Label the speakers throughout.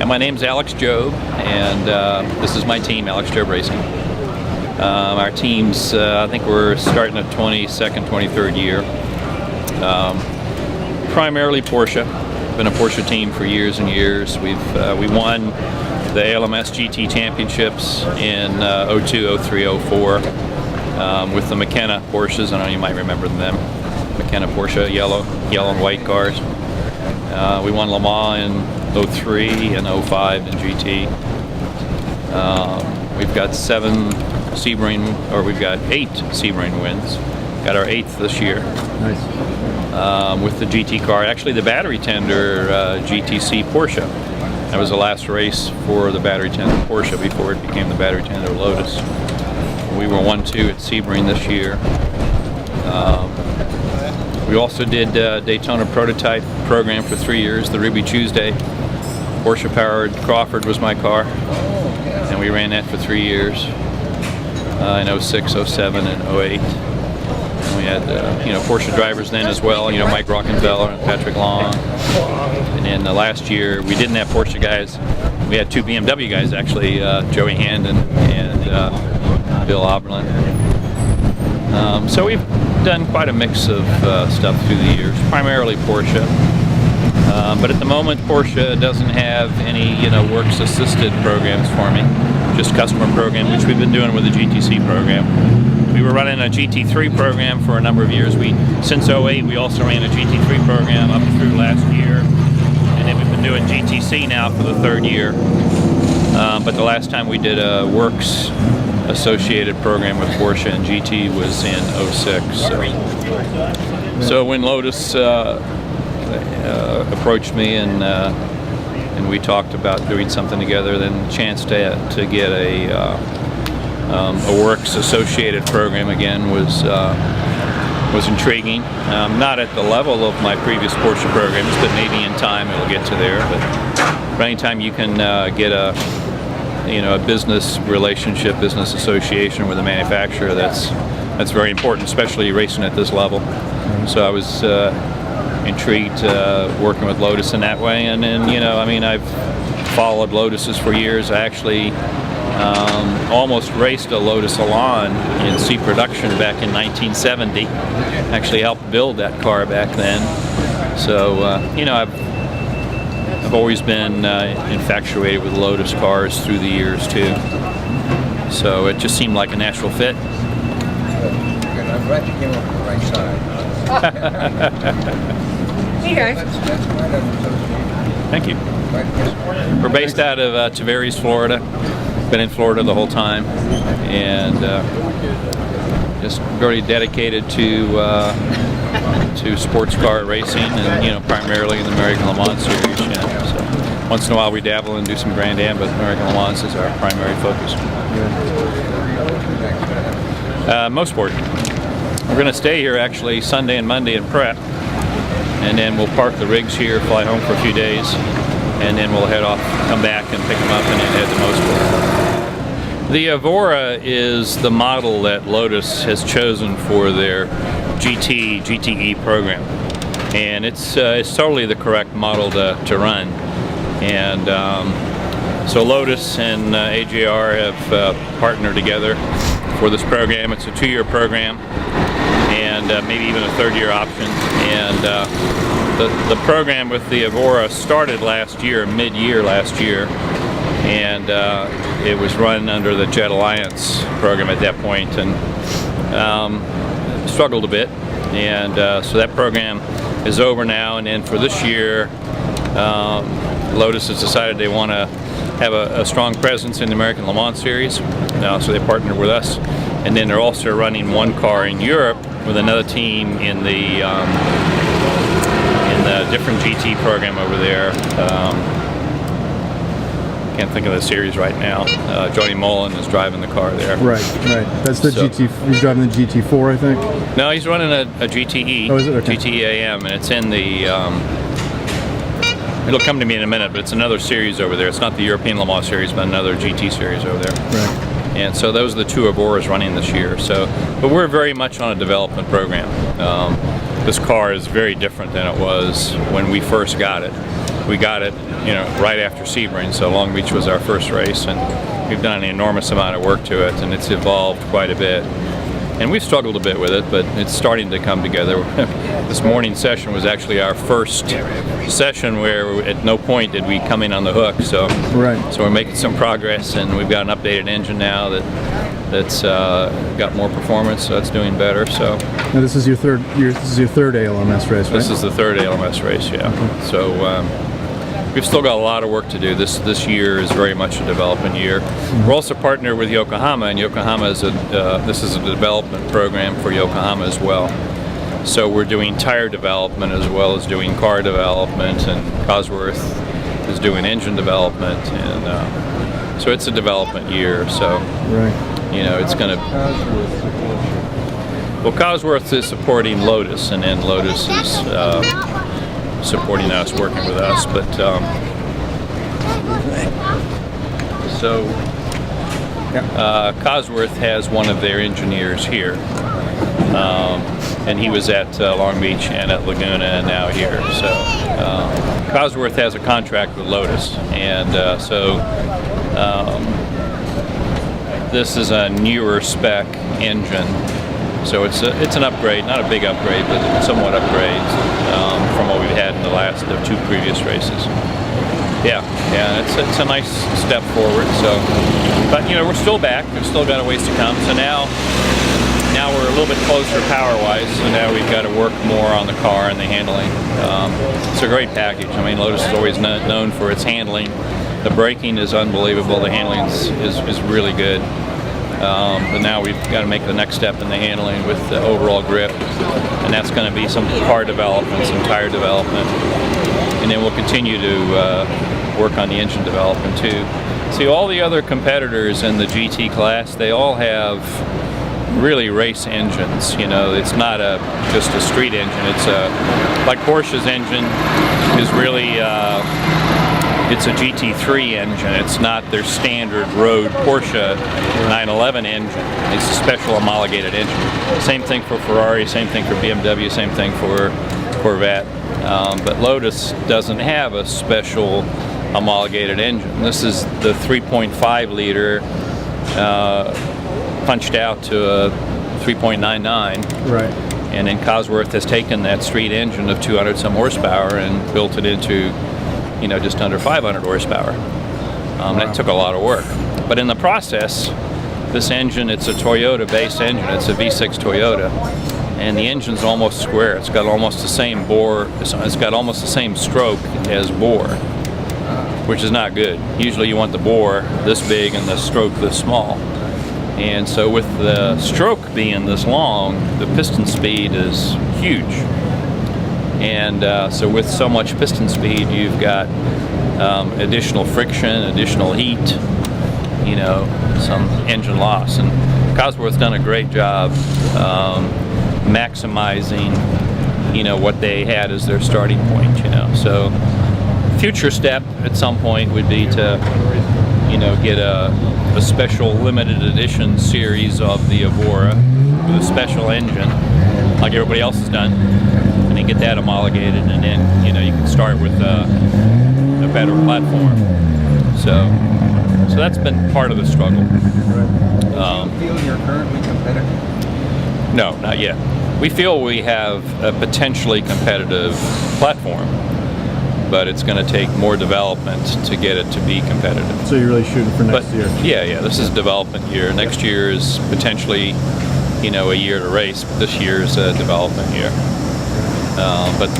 Speaker 1: And my name's Alex Job, and this is my team, Alex Job Racing. Our team's, I think we're starting at 22nd, 23rd year. Primarily Porsche. Been a Porsche team for years and years. We won the ALMS GT championships in 02, 03, 04 with the McKenna Porsches. I know you might remember them. McKenna Porsche, yellow and white cars. We won Le Mans in 03 and 05 in GT. We've got 8 Sebring wins. Got our 8th this year.
Speaker 2: Nice.
Speaker 1: With the GT car. Actually, the battery tender GTC Porsche. That was the last race for the battery tender Porsche before it became the battery tender Lotus. We were 1-2 at Sebring this year. We also did Daytona prototype program for 3 years, the Ruby Tuesday. Porsche powered Crawford was my car, and we ran that for 3 years in 06, 07, and 08. And we had Porsche drivers then as well, Mike Rockenfeller and Patrick Long. And then last year we didn't have Porsche guys. We had 2 BMW guys actually, Joey Handon and Bill Oberlin. So we've done quite a mix of stuff through the years, primarily Porsche. But at the moment, Porsche doesn't have any, works assisted programs for me, just customer program, which we've been doing with the GTC program. We were running a GT3 program for a number of years. Since 08, we also ran a GT3 program up through last year, and then we've been doing GTC now for the 3rd year. But the last time we did a works associated program with Porsche and GT was in 06. So when Lotus approached me and we talked about doing something together, then the chance to get a works associated program again was intriguing. Not at the level of my previous Porsche programs, but maybe in time it'll get to there. But anytime you can get a business relationship, business association with a manufacturer, that's very important, especially racing at this level. So I was intrigued working with Lotus in that way, and then I've followed Lotuses for years. I actually almost raced a Lotus Elan in C production back in 1970. Actually helped build that car back then. So I've always been infatuated with Lotus cars through the years too. So it just seemed like a natural fit.
Speaker 3: I'm glad you came up to the right side.
Speaker 4: Hey guys.
Speaker 1: Thank you. We're based out of Tavares, Florida. Been in Florida the whole time, and just very dedicated to sports car racing, and primarily in the American Le Mans series. So once in a while we dabble and do some Grand Am, but American Le Mans is our primary focus. Motorsport. We're going to stay here actually Sunday and Monday in Prep, and then we'll park the rigs here, fly home for a few days, and then we'll head off, come back and pick them up and then head to Motorsport. The Evora is the model that Lotus has chosen for their GTE program, and it's totally the correct model to run. And so Lotus and AJR have partnered together for this program. It's a 2-year program, and maybe even a 3rd-year option. And the program with the Evora started last year, mid-year last year, and it was run under the Jet Alliance program at that point, and struggled a bit. And so that program is over now, and then for this year, Lotus has decided they want to have a strong presence in the American Le Mans series. So they partnered with us, and then they're also running one car in Europe with another team in the different GT program over there. Can't think of the series right now. Johnny Mullen is driving the car there.
Speaker 2: Right. That's the GT. He's driving the GT4, I think.
Speaker 1: No, he's running a GTE.
Speaker 2: Oh, is it? Okay.
Speaker 1: GTE AM, and it's in the. It'll come to me in a minute, but it's another series over there. It's not the European Le Mans series, but another GT series over there.
Speaker 2: Right.
Speaker 1: And so those are the 2 Evoras running this year. So, but we're very much on a development program. This car is very different than it was when we first got it. we got it, right after Sebring. So Long Beach was our first race, and we've done an enormous amount of work to it, and it's evolved quite a bit. And we've struggled a bit with it, but it's starting to come together. This morning session was actually our first session where at no point did we come in on the hook. So we're making some progress, and we've got an updated engine now that's got more performance, so it's doing better. So
Speaker 2: now this is your third ALMS race, right?
Speaker 1: This is the third ALMS race, yeah. Okay. So we've still got a lot of work to do. This year is very much a development year. We're also partnered with Yokohama, and Yokohama is this is a development program for Yokohama as well. So we're doing tire development as well as doing car development, and Cosworth is doing engine development, and so it's a development year. So it's going to. Well, Cosworth is supporting Lotus, and then Lotus is supporting us, working with us, but Cosworth has one of their engineers here, and he was at Long Beach and at Laguna and now here. So Cosworth has a contract with Lotus, and this is a newer spec engine. So it's an upgrade, not a big upgrade, but somewhat upgrade from what we've had in the last of 2 previous races. Yeah, it's a nice step forward. So, but we're still back. We've still got a ways to come. So now we're a little bit closer power-wise. So now we've got to work more on the car and the handling. It's a great package. I mean, Lotus is always known for its handling. The braking is unbelievable. The handling is really good. But now we've got to make the next step in the handling with the overall grip, and that's going to be some car development, some tire development, and then we'll continue to work on the engine development too. See, all the other competitors in the GT class, they all have really race engines. It's not just a street engine. It's like Porsche's engine is really. It's a GT3 engine. It's not their standard road Porsche 911 engine. It's a special homologated engine. Same thing for Ferrari, same thing for BMW, same thing for Corvette. But Lotus doesn't have a special homologated engine. This is the 3.5 liter punched out to a 3.99.
Speaker 2: Right.
Speaker 1: And then Cosworth has taken that street engine of 200 some horsepower and built it into just under 500 horsepower. That took a lot of work. But in the process, this engine, it's a Toyota-based engine. It's a V6 Toyota. And the engine's almost square. It's got almost the same bore. It's got almost the same stroke as bore, which is not good. Usually you want the bore this big and the stroke this small. And so with the stroke being this long, the piston speed is huge. And so with so much piston speed, you've got additional friction, additional heat, some engine loss. And Cosworth's done a great job maximizing, what they had as their starting point, So future step at some point would be to, get a special limited edition series of the Evora with a special engine, like everybody else has done. And then get that homologated, and then you can start with a better platform. So that's been part of the struggle.
Speaker 3: Do you feel you're currently competitive?
Speaker 1: No, not yet. We feel we have a potentially competitive platform, but it's going to take more development to get it to be competitive.
Speaker 2: So you're really shooting for next year?
Speaker 1: Yeah. This is development year. Next year is potentially, a year to race, but this year is a development year. But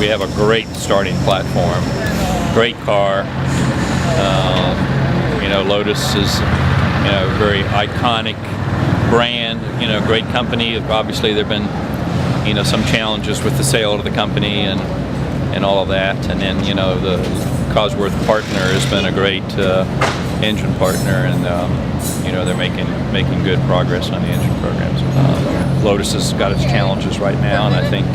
Speaker 1: we have a great starting platform, great car. Lotus is a very iconic brand, great company. Obviously there've been some challenges with the sale of the company and all of that, and then the Cosworth partner has been a great engine partner, and they're making good progress on the engine programs. Lotus has got its challenges right now, and I think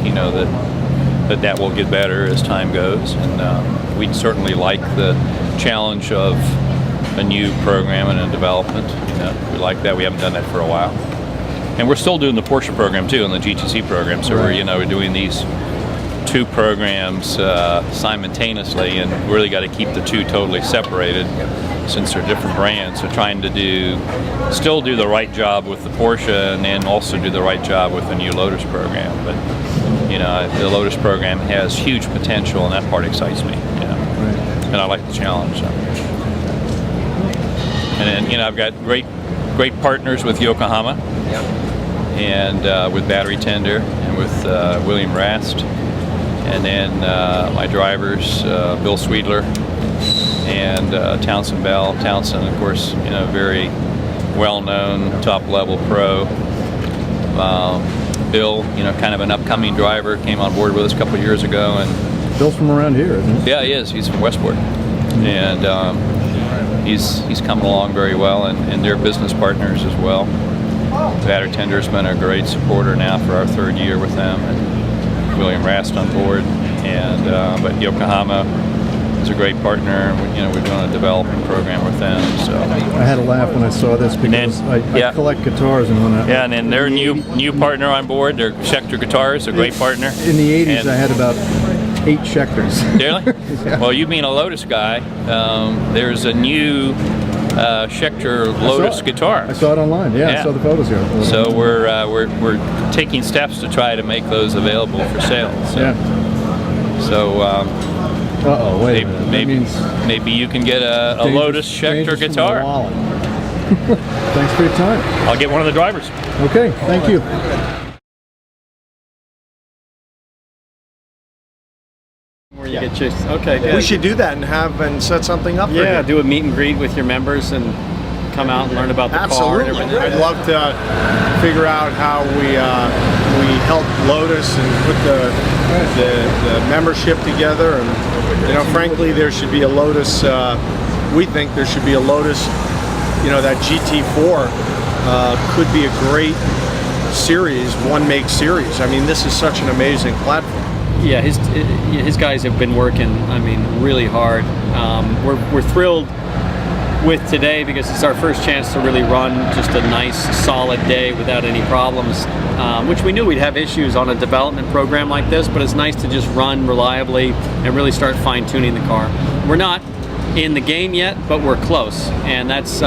Speaker 1: that will get better as time goes. And we'd certainly like the challenge of a new program and a development. We like that. We haven't done that for a while, and we're still doing the Porsche program too, and the GTC program. So we're doing these two programs simultaneously, and really got to keep the two totally separated since they're different brands. So trying to still do the right job with the Porsche, and then also do the right job with the new Lotus program. But you know, the Lotus program has huge potential, and that part excites me. You know, and I like the challenge. So. And then, you know, I've got great partners with Yokohama, and with Battery Tender, and with William Rast, and then my drivers, Bill Sweedler and Townsend Bell. Townsend, of course, you know, very well-known, top-level pro. Bill, you know, kind of an upcoming driver, came on board with us a couple of years ago, and
Speaker 2: Bill's from around here, isn't he?
Speaker 1: yeah, he is. He's from Westport, and he's coming along very well, and they're business partners as well. Battery Tender's been a great supporter now for our third year with them, and William Rast on board, and but Yokohama is a great partner, and you know, we're doing a development program with them. So
Speaker 2: I had a laugh when I saw this because I collect guitars, and when
Speaker 1: and then their new partner on board, their Schecter guitars, a great partner.
Speaker 2: In the 80s, I had about 8 Schecters.
Speaker 1: Really?
Speaker 2: Yeah.
Speaker 1: Well, you mean a Lotus guy. There's a new Schecter Lotus guitar.
Speaker 2: I saw it online. Yeah, I saw the photos here.
Speaker 1: So we're taking steps to try to make those available for sale. So,
Speaker 2: yeah.
Speaker 1: So
Speaker 2: uh-oh, wait a minute.
Speaker 1: maybe you can get a Lotus Schecter guitar.
Speaker 2: Thanks for your time.
Speaker 1: I'll get one of the drivers.
Speaker 2: Okay, thank you.
Speaker 4: Where you get chased. Okay, good.
Speaker 5: We should do that and set something up.
Speaker 4: Yeah, do a meet and greet with your members and come out and learn about the car and everything.
Speaker 5: I'd love to figure out how we help Lotus and put the membership together. And you know, frankly, there should be a Lotus. We think there should be a Lotus. You know, that GT4 could be a great series, one make series. I mean, this is such an amazing platform.
Speaker 4: Yeah, his guys have been working, I mean, really hard. We're thrilled with today because it's our first chance to really run just a nice, solid day without any problems, which we knew we'd have issues on a development program like this, but it's nice to just run reliably and really start fine-tuning the car. We're not in the game yet, but we're close, and that's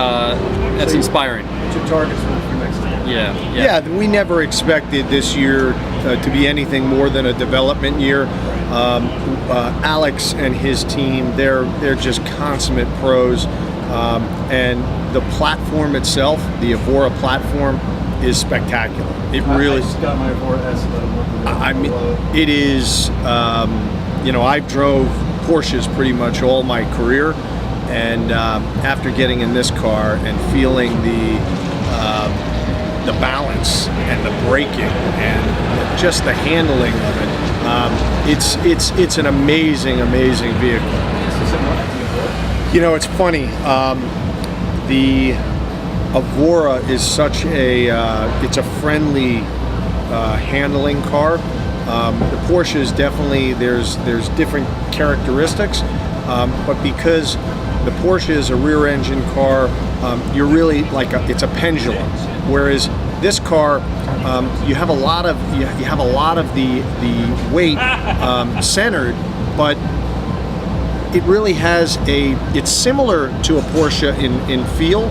Speaker 4: inspiring.
Speaker 5: Two targets for next time.
Speaker 4: Yeah.
Speaker 5: We never expected this year to be anything more than a development year. Alex and his team, they're just consummate pros, and the platform itself, the Evora platform, is spectacular. It really. I just got my Evora S. I mean, it is. You know, I've drove Porsches pretty much all my career, and after getting in this car and feeling the balance and the braking and just the handling of it, it's an amazing vehicle. You know, it's funny. The Evora is such a it's a friendly handling car. The Porsche is definitely there's different characteristics, but because the Porsche is a rear-engine car, you're really like it's a pendulum. Whereas this car, you have a lot of the weight centered, but it really has it's similar to a Porsche in feel,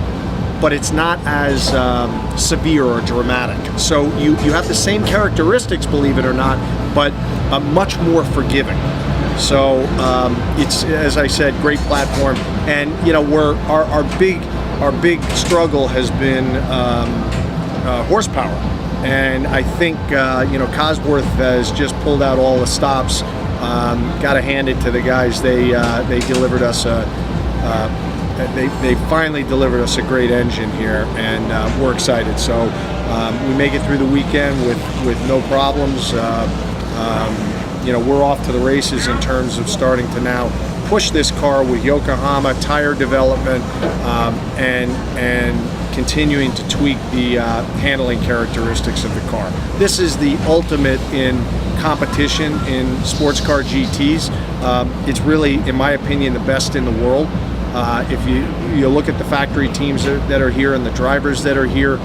Speaker 5: but it's not as severe or dramatic. So you have the same characteristics, believe it or not, but much more forgiving. So it's, as I said, great platform. And you know, our big struggle has been horsepower. And I think you know, Cosworth has just pulled out all the stops. Got to hand it to the guys. They delivered us they finally delivered us a great engine here, and we're excited. So we make it through the weekend with no problems. You know, we're off to the races in terms of starting to now push this car with Yokohama tire development and continuing to tweak the handling characteristics of the car. This is the ultimate in competition in sports car GTs. It's really, in my opinion, the best in the world. If you look at the factory teams that are here and the drivers that are here,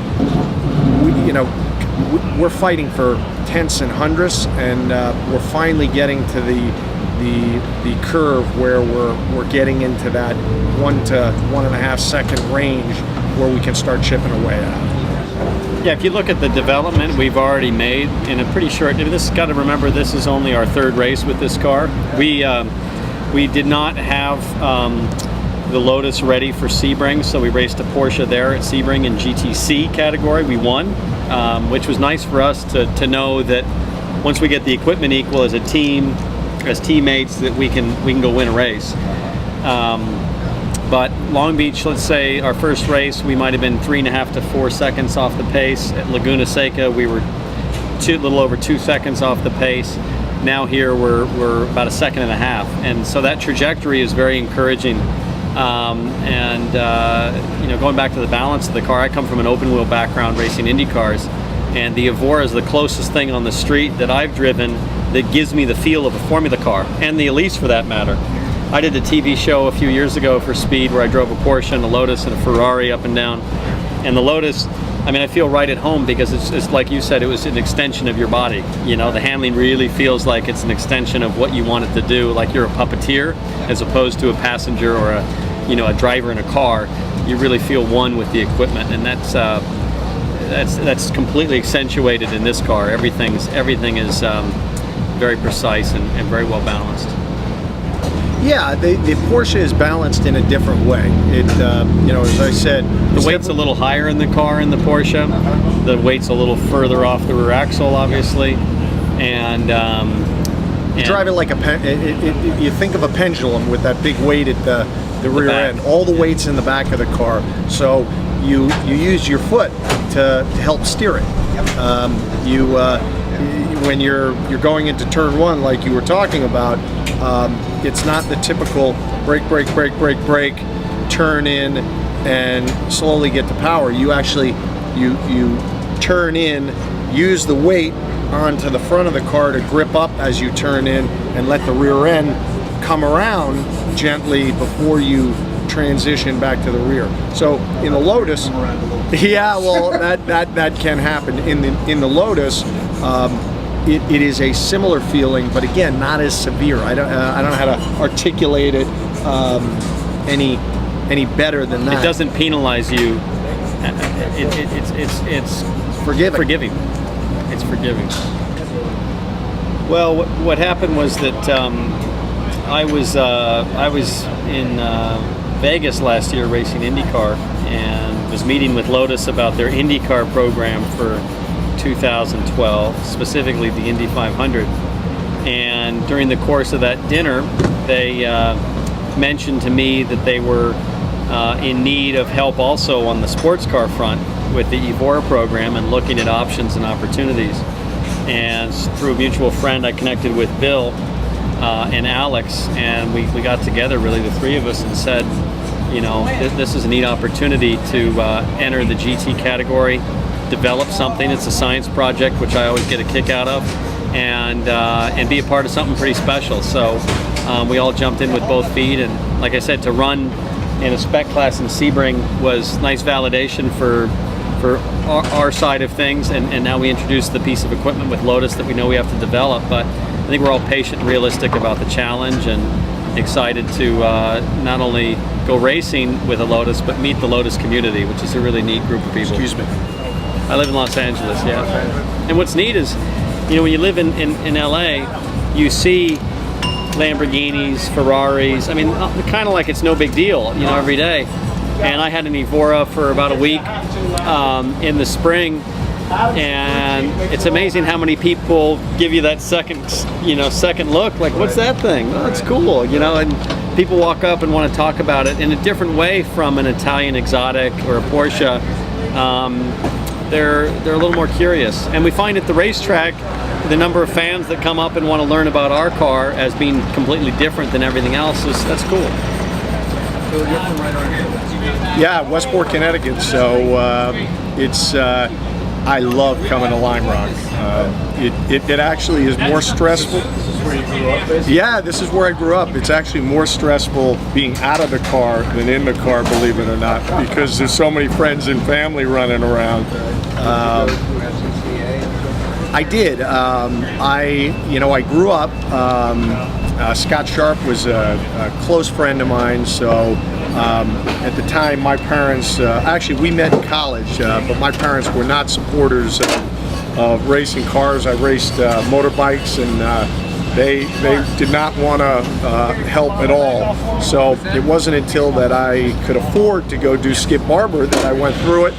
Speaker 5: we're fighting for tenths and hundredths, and we're finally getting to the curve where we're getting into that 1 to 1.5 second range where we can start chipping away at.
Speaker 4: Yeah, if you look at the development we've already made in a pretty short, this got to remember this is only our 3rd race with this car. We did not have the Lotus ready for Sebring, so we raced a Porsche there at Sebring in GTC category. We won, which was nice for us to know that once we get the equipment equal as a team, as teammates, that we can go win a race. But Long Beach, let's say our first race, we might have been 3.5 to 4 seconds off the pace. At Laguna Seca, we were a little over 2 seconds off the pace. Now here we're about 1.5 seconds, and so that trajectory is very encouraging. You know, going back to the balance of the car, I come from an open wheel background racing Indy cars, and the Evora is the closest thing on the street that I've driven that gives me the feel of a Formula car, and the Elise for that matter. I did a TV show a few years ago for Speed where I drove a Porsche and a Lotus and a Ferrari up and down, and the Lotus, I mean, I feel right at home because it's like you said, it was an extension of your body. You know, the handling really feels like it's an extension of what you want it to do, like you're a puppeteer as opposed to a passenger or a driver in a car. You really feel one with the equipment, and that's completely accentuated in this car. Everything is very precise and very well balanced.
Speaker 5: Yeah, the Porsche is balanced in a different way. It, as I said,
Speaker 4: the weight's a little higher in the car in the Porsche. The weight's a little further off the rear axle, obviously, and
Speaker 5: you drive it like you think of a pendulum with that big weight at the rear end. All the weight's in the back of the car, so you use your foot to help steer it. When you're going into turn 1, like you were talking about, it's not the typical brake, turn in and slowly get to power. You actually you turn in, use the weight onto the front of the car to grip up as you turn in, and let the rear end come around gently before you transition back to the rear. So in the Lotus, yeah, well, that can happen. In the Lotus, it is a similar feeling, but again, not as severe. I don't know how to articulate it any better than that.
Speaker 4: It doesn't penalize you. It's forgiving. It's forgiving. Well, what happened was that I was in Vegas last year racing IndyCar, and was meeting with Lotus about their IndyCar program for 2012, specifically the Indy 500. And during the course of that dinner, they mentioned to me that they were in need of help also on the sports car front with the Evora program and looking at options and opportunities. And through a mutual friend, I connected with Bill and Alex, and we got together, really the three of us, and said, you know, this is a neat opportunity to enter the GT category, develop something. It's a science project, which I always get a kick out of, and be a part of something pretty special. So we all jumped in with both feet, and like I said, to run in a spec class in Sebring was nice validation for our side of things, and now we introduced the piece of equipment with Lotus that we know we have to develop. But I think we're all patient and realistic about the challenge, and excited to not only go racing with a Lotus, but meet the Lotus community, which is a really neat group of people.
Speaker 5: Excuse me.
Speaker 4: I live in Los Angeles, yeah. And what's neat is, you know, when you live in LA, you see Lamborghinis, Ferraris. I mean, kind of like it's no big deal, you know, every day. And I had an Evora for about a week in the spring, and it's amazing how many people give you that second look, like, what's that thing? Oh, it's cool, you know, and people walk up and want to talk about it in a different way from an Italian exotic or a Porsche. They're a little more curious, and we find at the racetrack the number of fans that come up and want to learn about our car as being completely different than everything else that's cool.
Speaker 5: Yeah, Westport, Connecticut. So it's I love coming to Lime Rock. It actually is more stressful.
Speaker 2: This is where you grew up?
Speaker 5: Yeah, this is where I grew up. It's actually more stressful being out of the car than in the car, believe it or not, because there's so many friends and family running around. I did. I grew up. Scott Sharp was a close friend of mine. So at the time, my parents actually we met in college, but my parents were not supporters of racing cars. I raced motorbikes, and they did not want to help at all. So it wasn't until that I could afford to go do Skip Barber that I went through it.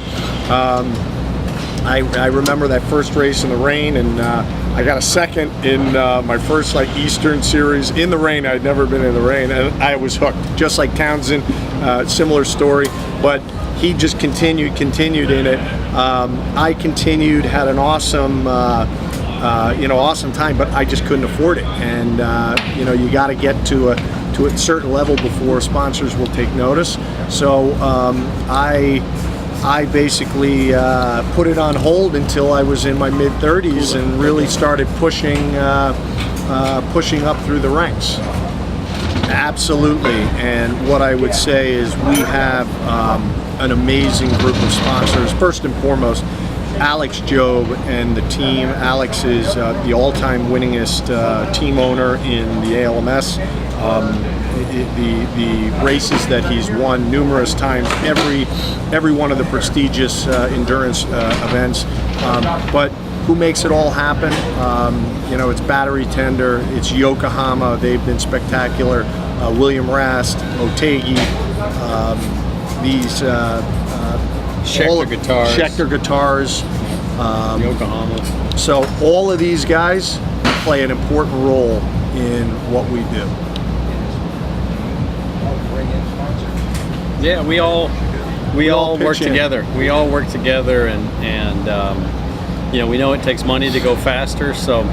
Speaker 5: I remember that first race in the rain, and I got a second in my first Eastern Series in the rain. I'd never been in the rain, and I was hooked. Just like Townsend, similar story, but he just continued in it. I continued, had an awesome, awesome time, but I just couldn't afford it. And you got to get to a certain level before sponsors will take notice. So I basically put it on hold until I was in my mid-30s and really started pushing up through the ranks. Absolutely. And what I would say is we have an amazing group of sponsors. First and foremost, Alex Job and the team. Alex is the all-time winningest team owner in the ALMS. The races that he's won numerous times, every one of the prestigious endurance events. But who makes it all happen? It's Battery Tender, it's Yokohama. They've been spectacular. William Rast, Otegi, these Schecter guitars,
Speaker 4: Yokohama.
Speaker 5: So all of these guys play an important role in what we do.
Speaker 4: Yeah, we all work together. We all work together, and we know it takes money to go faster. So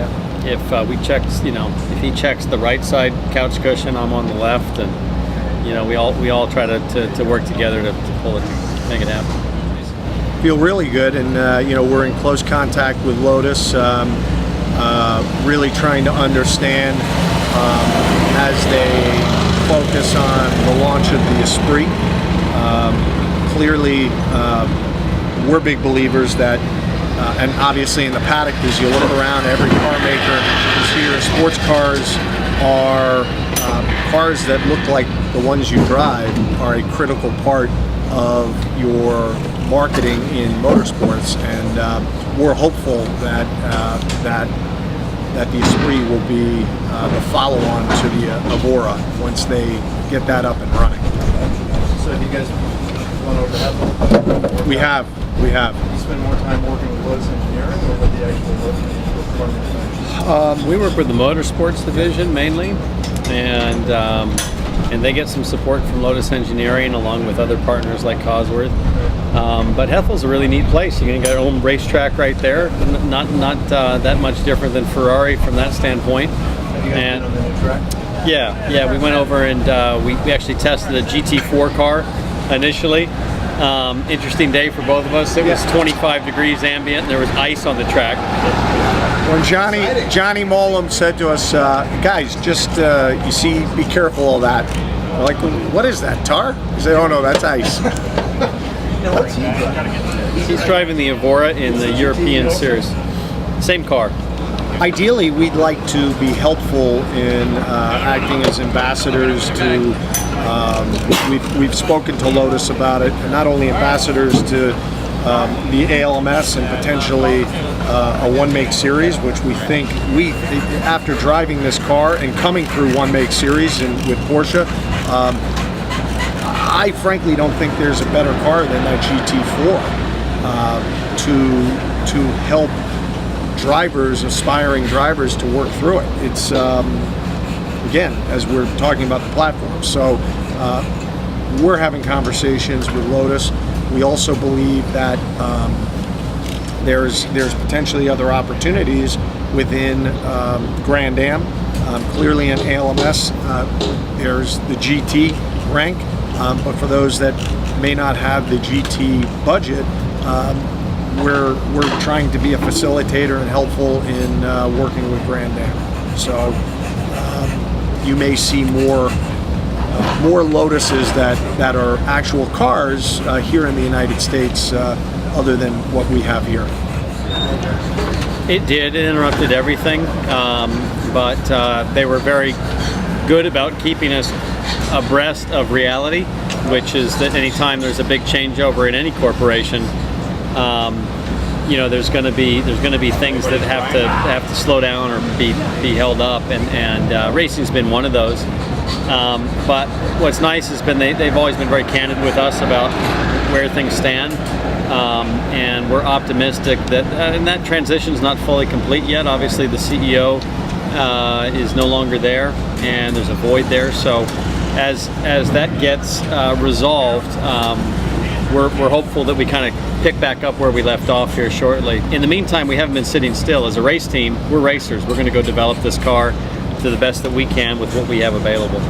Speaker 4: if if he checks the right side couch cushion, I'm on the left, and we all try to work together to pull it, make it happen.
Speaker 5: Feel really good, and we're in close contact with Lotus, really trying to understand as they focus on the launch of the Esprit. Clearly, we're big believers that, and obviously in the paddock, as you look around, every car maker is here. Sports cars are cars that look like the ones you drive are a critical part of your marketing in motorsports, and we're hopeful that the Esprit will be the follow-on to the Evora once they get that up and running.
Speaker 2: So have you guys gone over that?
Speaker 5: We have.
Speaker 2: You spend more time working with Lotus Engineering or with the actual Lotus?
Speaker 4: We work with the motorsports division mainly, and they get some support from Lotus Engineering along with other partners like Cosworth. But Hethel's a really neat place. You're gonna get your own racetrack right there. Not that much different than Ferrari from that standpoint.
Speaker 2: Have you guys been on the new track?
Speaker 4: Yeah, we went over and we actually tested a GT4 car initially. Interesting day for both of us. It was 25 degrees ambient, and there was ice on the track.
Speaker 5: When Johnny Mollum said to us, guys, just be careful of that. We're like, what is that, tar? He said, oh no, that's ice.
Speaker 4: He's driving the Evora in the European Series. Same car.
Speaker 5: Ideally, we'd like to be helpful in acting as ambassadors to. We've spoken to Lotus about it, and not only ambassadors to the ALMS and potentially a one-make series, which we think after driving this car and coming through one-make series with Porsche, I frankly don't think there's a better car than that GT4 to help aspiring drivers to work through it. It's again, as we're talking about the platform. So we're having conversations with Lotus. We also believe that there's potentially other opportunities within Grand Am. Clearly in ALMS, there's the GT rank, but for those that may not have the GT budget, we're trying to be a facilitator and helpful in working with Grand Am. So you may see more Lotuses that are actual cars here in the United States, other than what we have here.
Speaker 4: It did. It interrupted everything, but they were very good about keeping us abreast of reality, which is that anytime there's a big changeover in any corporation, you know, there's going to be things that have to slow down or be held up, and racing's been one of those. But what's nice has been they've always been very candid with us about where things stand, and we're optimistic that and that transition's not fully complete yet. Obviously, the CEO is no longer there, and there's a void there. So as that gets resolved, we're hopeful that we kind of pick back up where we left off here shortly. In the meantime, we haven't been sitting still. As a race team, we're racers. We're going to go develop this car to the best that we can with what we have available.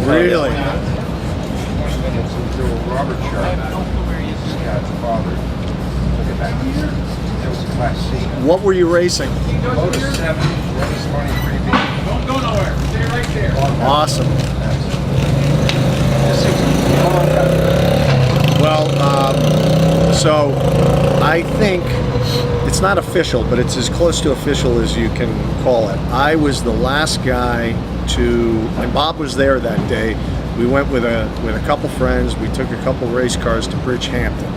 Speaker 5: Really?
Speaker 3: Robert Sharp, Scott's father. Look at that. That was Class C.
Speaker 5: What were you racing?
Speaker 3: Lotus 7, Lotus 23B. Don't go nowhere. Stay right there.
Speaker 5: Awesome. Well, so I think it's not official, but it's as close to official as you can call it. I was the last guy and Bob was there that day. We went with a couple friends. We took a couple race cars to Bridgehampton,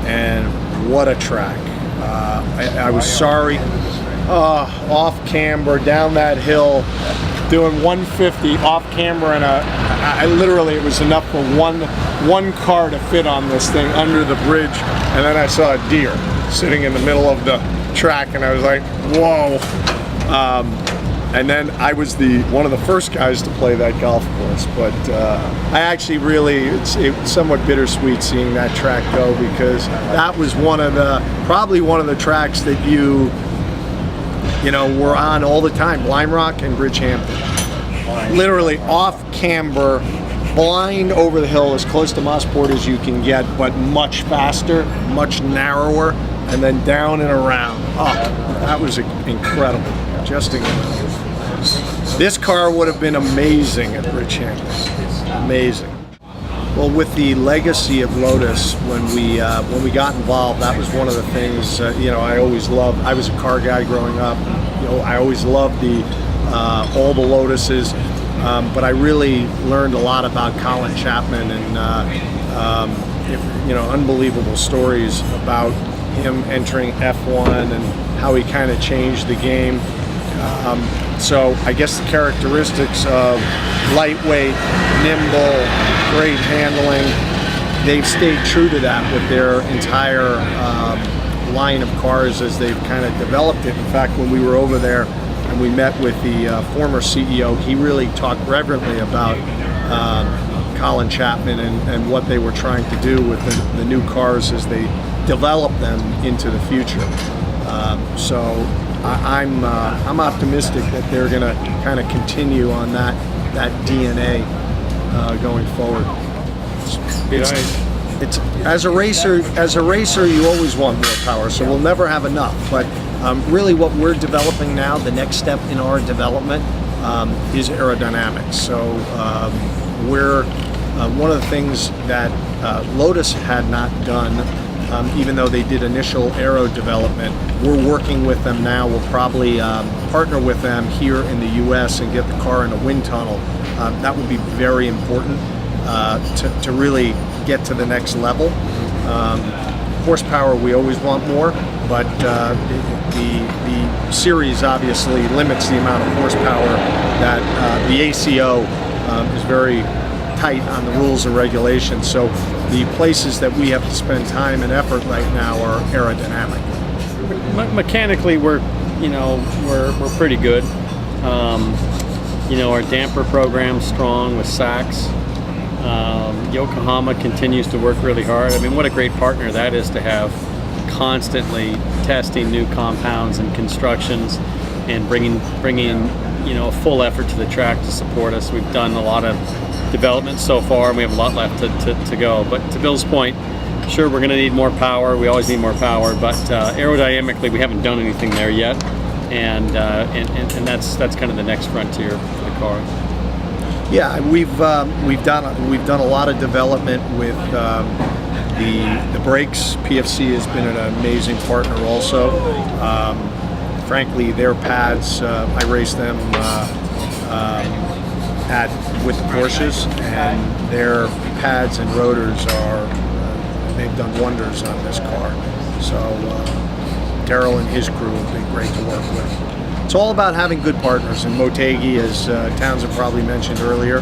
Speaker 5: and what a track! I was sorry. Off camber down that hill, doing 150 off camber, and I literally, it was enough for one car to fit on this thing under the bridge, and then I saw a deer sitting in the middle of the track, and I was like, whoa. And then I was one of the first guys to play that golf course, but I actually it's somewhat bittersweet seeing that track go, because that was probably one of the tracks that you know, were on all the time, Lime Rock and Bridgehampton. Literally off camber, blind over the hill, as close to Mosport as you can get, but much faster, much narrower, and then down and around. Oh, that was incredible, just incredible. This car would have been amazing at Bridgehampton, amazing. Well, with the legacy of Lotus, when we got involved, that was one of the things. You know, I always loved. I was a car guy growing up. You know, I always loved all the Lotuses, but I really learned a lot about Colin Chapman, and you know, unbelievable stories about him entering F1 and how he kind of changed the game. So I guess the characteristics of lightweight, nimble, great handling, they've stayed true to that with their entire line of cars as they've kind of developed it. In fact, when we were over there and we met with the former CEO, he really talked reverently about Colin Chapman and what they were trying to do with the new cars as they develop them into the future. So I'm optimistic that they're going to kind of continue on that DNA going forward. It's as a racer, you always want more power, so we'll never have enough. But really, what we're developing now, the next step in our development, is aerodynamics. So we're one of the things that Lotus had not done. Even though they did initial aero development, we're working with them now. We'll probably partner with them here in the U.S. and get the car in a wind tunnel. That would be very important to really get to the next level. Horsepower, we always want more, but the series obviously limits the amount of horsepower that the ACO is very tight on the rules and regulations. So the places that we have to spend time and effort right now are aerodynamic.
Speaker 4: Mechanically, we're pretty good. You know, our damper program's strong with Sachs. Yokohama continues to work really hard. I mean, what a great partner that is to have, constantly testing new compounds and constructions and bringing you know, a full effort to the track to support us. We've done a lot of development so far, and we have a lot left to go. But to Bill's point, sure, we're going to need more power. We always need more power, but aerodynamically, we haven't done anything there yet, and that's kind of the next frontier for the car.
Speaker 5: Yeah, we've done a lot of development with the brakes. PFC has been an amazing partner also. Frankly, their pads, I race them with the Porsches, and their pads and rotors they've done wonders on this car. So Daryl and his crew have been great to work with. It's all about having good partners, and Motegi, as Townsend probably mentioned earlier,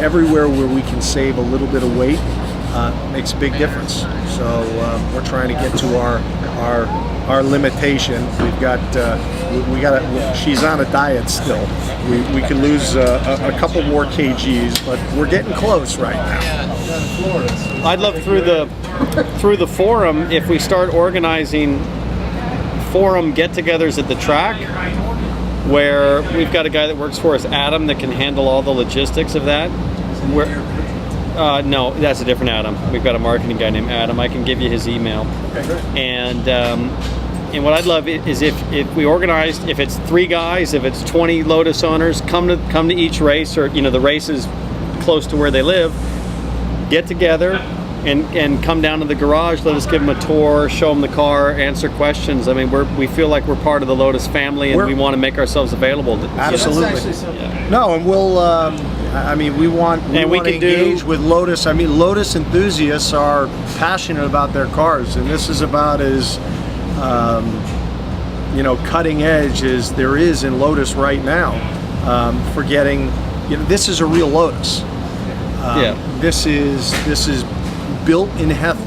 Speaker 5: everywhere where we can save a little bit of weight makes a big difference. So we're trying to get to our limitation. She's on a diet still. We can lose a couple more kgs, but we're getting close right now.
Speaker 4: I'd love through the forum if we start organizing forum get-togethers at the track, where we've got a guy that works for us, Adam, that can handle all the logistics of that. No, that's a different Adam. We've got a marketing guy named Adam. I can give you his email. And what I'd love is if we organized, if it's 3 guys, if it's 20 Lotus owners, come to each race, or the race is close to where they live, get together and come down to the garage. Let us give them a tour, show them the car, answer questions. I mean, we feel like we're part of the Lotus family, and we want to make ourselves available.
Speaker 5: Absolutely. No, and we'll. We want to engage with Lotus. I mean, Lotus enthusiasts are passionate about their cars, and this is about as cutting edge as there is in Lotus right now. For getting, this is a real Lotus. This is built in Hethel.